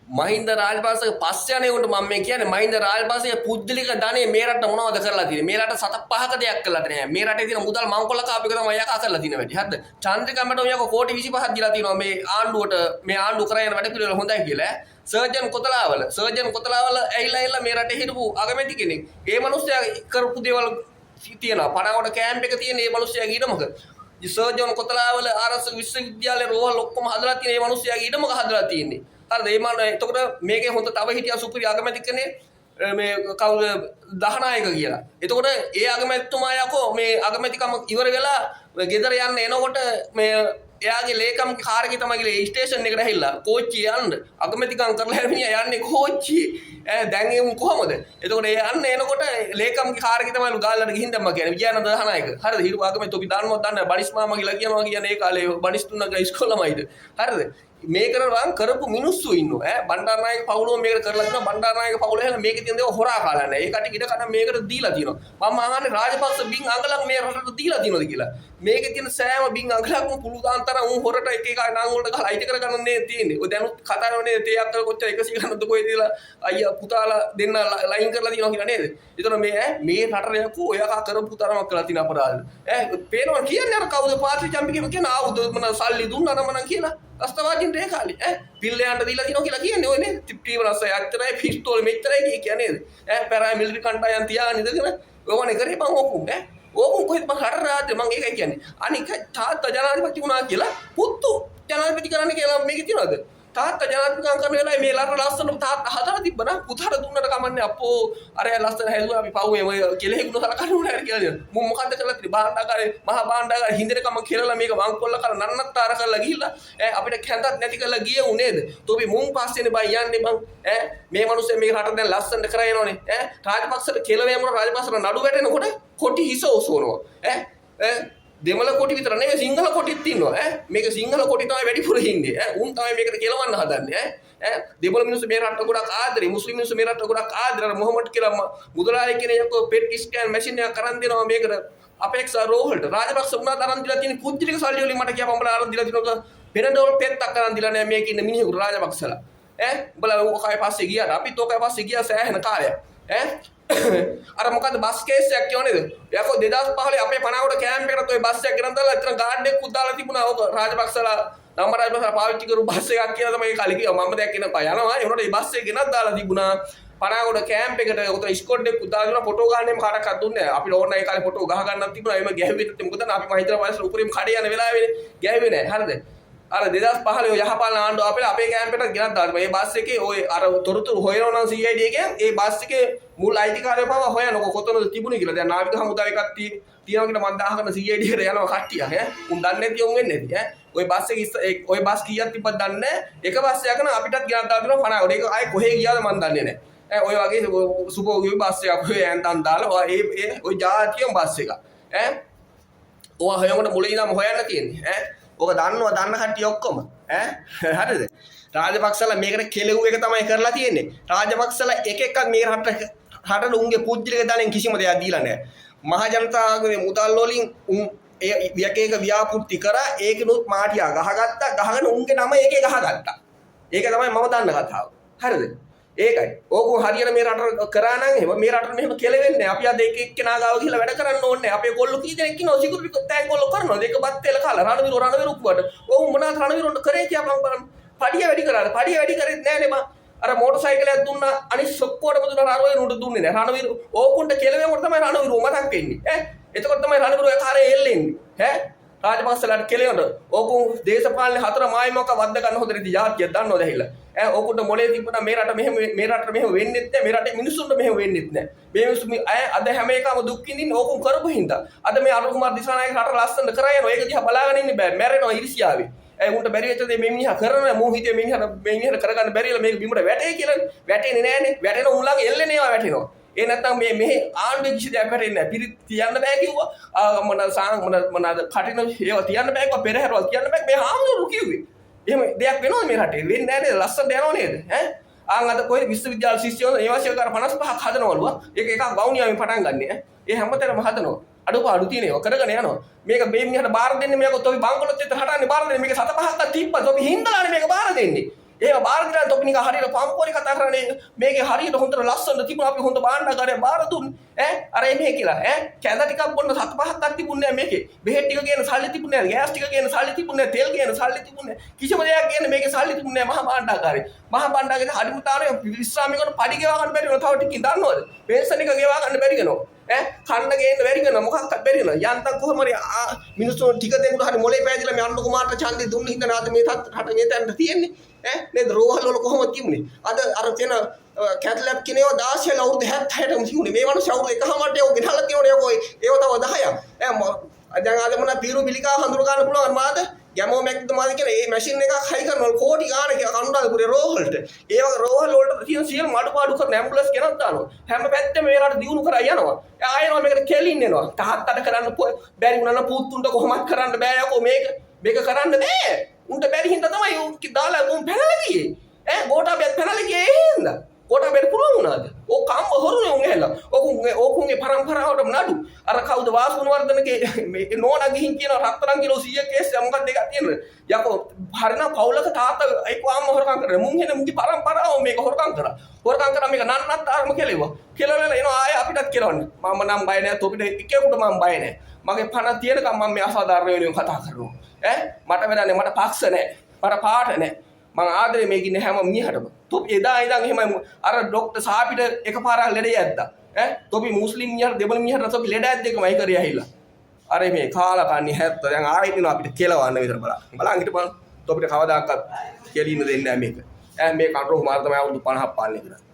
මහින්ද රාජපක්ෂගේ පස්සේ යන්නේ උන්ට මම මේ කියන්නේ මහින්ද රාජපක්ෂගේ පුද්ගලික ධනෙ මේ රට මොනවද කරලා තියෙන්නේ මේ රට සත පහක දෙයක් කරලා නැහැ මේ රටේ තියෙන මුදල් මංකොල්ල කාපු එක තමයි යකා කරලා තියෙන වැඩි හරිද චන්ද්‍රිකා මැඩම් යකෝ කෝටි 25ක් දීලා තියෙනවා මේ ආණ්ඩුවට මේ ආණ්ඩුව කරගෙන වැඩ පිළිවෙල හොඳයි කියලා සර්ජන් කොතලාවල ඇහිලා මේ රටේ හිටපු අගමැති කෙනෙක් ඒ මිනිස්සයා කරපු දේවල් තියෙනවා පණාවට කැම්ප් එක තියෙන මේ මිනිස්සයාගේ ඊටමක සර්ජන් කොතලාවල ආරක්ෂක විශ්වවිද්‍යාලේ රෝහල් ඔක්කොම හදලා තියෙන මේ මිනිස්සයාගේ ඊටමක හදලා තියෙන්නේ හරිද ඒ මම එතකොට මේකේ හොඳ තව හිටියා සුපිරි අගමැති කෙනෙක් මේ කවුද දහනායක කියලා. එතකොට ඒ අගමැතිතුමා යකෝ මේ අගමැතිකම ඉවර වෙලා ගෙදර යන්න එනකොට මේ එයාගේ ලේකම් කාර්යය තමයි ගිහලා ස්ටේෂන් එකට ඇහිලා කෝච්චිය යන්න අගමැතිකම් කරලා හැමියා යන්නේ කෝච්චිය දැන් එමු කොහමද එතකොට ඒ යන්න එනකොට ලේකම් කාර්යය තමයි ගාල්ලට ගිහින් දැම්මා කියන්නේ විජයනන්ද දහනායක හරිද හිටපු අගමැති අපි දන්නවද දන්නේ බනිස් මාමා කියලා කියනවා කියන්නේ ඒ කාලේ බනිස් තුනක ඉස්කෝලමයිද හරිද මේකට රන් කරපු මිනිස්සු ඉන්නවා ඈ බණ්ඩාරනායක පවුලම මේකට කරලා තියෙනවා බණ්ඩාරනායක පවුල එහෙනම් මේකේ තියෙන දේවල් හොරා කාලා නැහැ ඒ කටි ඉඩ කඩ මේකට දීලා තියෙනවා මම අහන්නේ රාජපක්ෂ බින් අඟලක් මේ රටට දීලා තියෙනවද කියලා මේකේ තියෙන සෑම බින් අඟලක්ම පුළුවන් තරම් උන් හොරට එක එක නම් වලට ගහලා අයිති කරගන්න නේ තියෙන්නේ ඔය දැනුත් කතා කරන්නේ තේ අක්කල කොච්චර 100 ගන්නද කොහෙද කියලා අයියා පුතාලා දෙන්න ලයින් කරලා තියෙනවා කියලා නේද ඒතර මේ රටට යකෝ ඔය කා කරපු තරමක් කරලා තියෙන අපරාධ ඈ පේනවා කියන්නේ අර කවුද පාත්‍රි චම්පි කියන ආවුද මොන සල්ලි දුන්නා නම් කියලා අස්තවාදීන් රේ කාලේ පිල්ලයන්ට දීලා දිනෝ කියලා කියන්නේ ඔය නේ ටිප්ටීවරස් අයතරයි පිස්තෝල් මෙච්චරයි කියන්නේ ඈ පැරා මිලිටරි කණ්ඩායම් තියාගෙන ඉඳගෙන ඕවනේ කරේ මං ඕකුම් ඕකුම් කොහෙද මං හතර රාත්‍රියේ මං ඒකයි කියන්නේ අනික තාත්තා ජනාධිපති වුණා කියලා පුතු ජනාධිපති කරන්න කියලා මේකේ තියනවද තාත්තා ජනාධිපතිකම් කරන වෙලාවේ මේ ලර ලස්සන තාත්තා හදලා තිබ්බනා පුතාට දුන්නට කමන්නේ අපෝ අර ලස්සන හැදුවා අපි පව්වේ ඔය කෙලෙහි ගුණ සලකන්න ඕනේ කියලා මම මොකද්ද කරලා තියෙන්නේ බාණ්ඩාකාරේ මහා බාණ්ඩාකාරේ හින්දෙනකම කෙරලා මේක වංකොල්ල කර නන්නත්තර කරලා ගිහිල්ලා අපිට කැඳක් නැති කරලා ගියේ උනේද තෝපි මුන් පස්සේනේ බයි යන්නේ මං මේ මිනිස්සේ මේ රට දැන් ලස්සනට කරා යනෝනේ රාජපක්ෂට කෙලවෑම රාජපක්ෂට නඩු වැටෙනකොට කොටි හිස ඔසවනවා දෙමළ කොටි විතර නෙවෙයි සිංහල කොටිත් ඉන්නවා මේක සිංහල කොටි තමයි වැඩිපුර ඉන්නේ උන් තමයි මේකට කෙලවන්න හදන්නේ දෙමළ මිනිස්සු මේ රට ගොඩක් ආදරේ මුස්ලිම් මිනිස්සු මේ රට ගොඩක් ආදරේ මොහොමඩ් කියලා මුදලාලි කෙනෙක් පෙට් ස්කෑන් මැෂින් එකක් කරන් දෙනවා මේකට අපේක්ෂා රෝහලට රාජපක්ෂ උනා තරන් දීලා තියෙන පුජ්ජලික සල්ලි වලින් මට කියපම් බලා අරන් දීලා තියෙනවා පෙරඩෝල් පෙත්තක් කරන් දීලා නෑ මේක ඉන්න මිනිහෙකු රාජපක්ෂලා උඹලා ඔකයි පස්සේ ගියාට අපිත් ඔකයි පස්සේ ගියා සෑහෙන කාලයක් අර මොකද බස් කේස් එකක් කියවනේද යකෝ 2015 අපේ පනාවට කැම්ප් එකට ඔය බස් එකක් ගෙනත් දාලා එතන ගාඩ් එකක් උදාලා තිබුණා ඕක රාජපක්ෂලා නම් රාජපක්ෂලා පාවිච්චි කරු බස් එකක් කියලා තමයි කාලේ කිව්වා මම දැක්කේ නෑ යනවා ඒකට මේ බස් එක ගෙනත් දාලා තිබුණා පනාවට කැම්ප් එකට උතන ස්කොඩ් එකක් උදාගෙන ෆොටෝ ගන්න එම කාටවත් දුන්නේ නෑ අපිට ඕන ඒ කාලේ ෆොටෝ ගහ ගන්නත් තිබුණා එම ගැහුවේ නැත්නම් මොකද අපි මහින්ද්‍රා වයසට උපරිම කඩේ යන වෙලාවේ ගැහුවේ නෑ හරිද අර 2015 යහපාලන ආණ්ඩුව අපේ කැම්ප් එකට ගෙනත් දාලා මේ බස් එකේ ඔය අර තොරතුරු හොයනවා නම් CID එකෙන් ඒ බස් එකේ මුල් අයිතිකාරයව පව හොයනකො කොතනද තිබුණේ කියලා දැන් නාවික හමුදාව එකක් තියෙනවා කියලා මම දාහගෙන CID එකට යනවා කට්ටිය උන් දන්නේ නැති උන් වෙන්නේ නැති ඔය බස් එකේ ඔය බස් කීයක් තිබ්බද දන්නේ නැහැ එක බස් එකකන අපිටත් ගෙනත් දාලා දෙනවා පනාවට ඒක ආයේ කොහෙ ගියාද මම දන්නේ නැහැ ඔය වගේ සුපෝගිය බස් එකක් ඔය ඇන්තන් දාලා ඔය ජාතියම බස් එක ඔය හොයනකොට මුලින් ඉඳන් හොයන්න තියෙන්නේ ඕක දන්න කට්ටිය ඔක්කොම හරිද රාජපක්ෂලා මේකට කෙලෙව් එක තමයි කරලා තියෙන්නේ රාජපක්ෂලා එක එකක් මේ රටට උන්ගේ පුජ්ජලික දලෙන් කිසිම දෙයක් දීලා නැහැ මහ ජනතාවගේ මුදල් වලින් උන් එක එක ව්‍යාපෘති කරා ඒකනොත් මාටියා ගහගත්තා ගහගෙන උන්ගේ නම ඒකේ ගහගත්තා ඒක තමයි මම දන්න කතාව හරිද ඒකයි ඕක හරියට මේ රට කරා නම් එහෙම මේ රටට මෙහෙම කෙලෙවෙන්නේ අපි අද එක එක්කෙනා ගාව ගිහලා වැඩ කරන්න ඕනේ අපේ කොල්ලෝ කී දෙනෙක් ඉන්නවා සිකුරිටි තෑන් කොල්ලෝ කරනවා ඒක බත් තෙල කාලා රණවිරු උප්පුවට ඕක මොනවාද රණවිරුන්ට කරේ කියපන් බලන්න පඩිය වැඩි කරාද පඩිය වැඩි කරෙත් නෑනේ මං අර මෝටර් සයිකලයක් දුන්නා අනිත් ඔක්කොටම දුන්නා රණවිරුන්ට දුන්නේ නෑ රණවිරු ඕකුන්ට කෙලවෙනකොට තමයි රණවිරු මතක් වෙන්නේ එතකොට තමයි රණවිරු කාර්යය එල්ලෙන්නේ රාජපක්ෂලාට කෙලෙනකොට ඕකුන් දේශපාලනේ හතර මායිමක වද්ද ගන්න හොඳ රීති જાතියක් දන්නවද ඇහිලා ඕකුන්ට මොලේ තිබුණා මේ රට මෙහෙම වෙන්නෙත් නෑ මේ රටේ මිනිස්සුන්ට මෙහෙම වෙන්නෙත් නෑ මේ මිනිස්සු අද හැම එකම දුක් විඳින්න ඕකුන් කරපු හින්දා අද මේ අරුණ කුමාර දිසානායක රට ලස්සනට කරා යනවා ඒක දිහා බලාගෙන ඉන්න බෑ මැරෙනවා ඉරිසියාවේ උන්ට බැරි වෙච්ච දේ මේ මිනිහා කරන මූ හිතේ මිනිහට කරගන්න බැරිලා මේක බිමට වැටේ කියලා වැටෙන්නේ නෑනේ වැටෙන උන්ලගේ එල්ලෙන ඒවා වැටෙනවා ඒ නැත්තම් මේ ආණ්ඩුවේ කිසි දෙයක් වැටෙන්නේ නැහැ පිරිත් තියන්න බෑ කිව්වා මොනවාද කටින ඒවා තියන්න බෑ කිව්වා පෙරහැරවල් තියන්න බෑ මේ ආණ්ඩුව කිව්වේ එහෙම දෙයක් වෙනවද මේ රටේ වෙන්නේ නැහැ නේද ලස්සනට යනව නේද ආන් අද කොහෙද විශ්වවිද්‍යාල ශිෂ්‍යයෝ ඒවාසිකාර 55ක් හදනවලු ඒක එකක් වවුනියාවෙන් පටන් ගන්න ඒ හැමතැනම හදනවා අඩුපාඩු තියෙන ඒවා කරගෙන යනවා මේක මේ මිනිහට බාර දෙන්නේ මේක තොපි බංකොලොත් විතර හටන්නේ බාර දෙන්නේ මේක 7 5ක් තිබ්බා තොපි හින්දාලානේ මේක බාර දෙන්නේ ඒක බාර දීලා තොපි නිකන් හරියට පම්පෝරේ කතා කරන්නේ මේකේ හරියට හොඳට ලස්සන තිබුණා අපි හොඳ භාණ්ඩාගාරේ බාර දුන්නේ අර මේ කියලා කැඳ ටිකක් බොන්න 7-5ක් තිබුණේ නැහැ මේකේ බෙහෙත් ටික ගේන සල්ලි තිබුණේ නැහැ ගෑස් ටික ගේන සල්ලි තිබුණේ නැහැ තෙල් ගේන සල්ලි තිබුණේ නැහැ කිසිම දෙයක් ගේන්න මේකේ සල්ලි තිබුණේ නැහැ මහා භාණ්ඩාගාරේ මහා භාණ්ඩාගාරේ හරිම තාරේ විශ්‍රාමිකවල පඩි ගෙවා ගන්න බැරි වෙනවා තව ටිකකින් දන්නවද පෙන්ෂන් එක ගෙවා ගන්න බැරි වෙනවා කන්න ගේන්න බැරි වෙනවා මොකක්වත් බැරි වෙනවා යන්තම් කොහොම හරි මිනිස්සු ටික දෙනෙකුට හරි මොලේ පෑදිලා මේ අන්න කුමාරට ඡන්දේ දුන්න හින්දා නාද මේ රට මේ තැනට තියෙන්නේ නේද රෝහල් වල කොහොමද තිබුණේ අද අර තියෙන කැටලැබ් කිනේව 16 අවුරුදු 76ටම තිබුණේ මේ මිනිස්සු අවුරුදු එකමාරට ඒව ගෙනල්ලා තියෙනවනේ ඒව තව 10ක් දැන් අද මොන පීරු පිළිකා හඳුර ගන්න පුළුවන් මාද ගැමෝ මැක්ද මාද කියලා මේ මැෂින් එකක් හයි කරනවා කෝටි ගාණක් කනුඩාපුරේ රෝහල්ට ඒ වගේ රෝහල් වලට තියෙන සියලු අඩුපාඩු කරන ඇම්බුලන්ස් ගෙනත් දානවා හැම පැත්තෙම මේ රට දියුණු කරා යනවා ආයෙනවා මේකට කෙලින් එනවා තාත්තට කරන්න බැරි වුණා නම් පුතුන්ට කොහොමත් කරන්න බෑ යකෝ මේක කරන්න බෑ උන්ට බැරි හින්දා තමයි උන් දාලා උන් පැනලා ගියේ ගෝඨාභයත් පැනලා ගියේ ඒ හින්දා ගෝඨාභයට පුළුවන් වුණාද ඕක කම්ම හොරුනේ උන් ඇහැලා ඕකුන්ගේ පරම්පරාවටම නඩු අර කවුද වාසුණවර්ධනගේ මේ නෝනා ගිහින් කියන රත්තරන් කිලෝ 100 කේස් මොකක්ද එකක් තියෙනවද යකෝ හරිනම් පවුලක තාත්තා ඒක අම්ම හොරකම් කරා මුන් හෙන මුන්ගේ පරම්පරාව මේක හොරකම් කරා මේක නන්නත් ආරම කෙලෙවා කියලා එනවා ආයෙ අපිටත් කියවන්න මම නම් බය නැහැ තොපිට එකෙකුට මම බය නැහැ මගේ පණ තියෙනකම් මම මේ අසාධාරණ වෙනුවෙන් කතා කරනවා මට වෙනන්නේ මට පක්ෂ නැහැ මට පාට නැහැ මං ආදරේ මේක ඉන්නේ හැම මිනිහටම තොපි එදා ඉඳන් එහෙම අර ડોක්ටර් සාපිට එකපාරක් ලෙඩ යද්දා තොපි මුස්ලිම් මිනිහට දෙබළ මිනිහට තොපි ලෙඩ යද්දේකමයි කරේ ඇහිලා අර මේ කාලා කන්නේ 70 දැන් ආයෙත් ඉනවා අපිට කෙලවන්න විතර බලන්න හිටපන් තොපිට කවදාකවත් කෙලින්න දෙන්නේ නැහැ මේක මේ කටරෝ මාර තමයි අවුරුදු 50ක් පාලනය කරන්නේ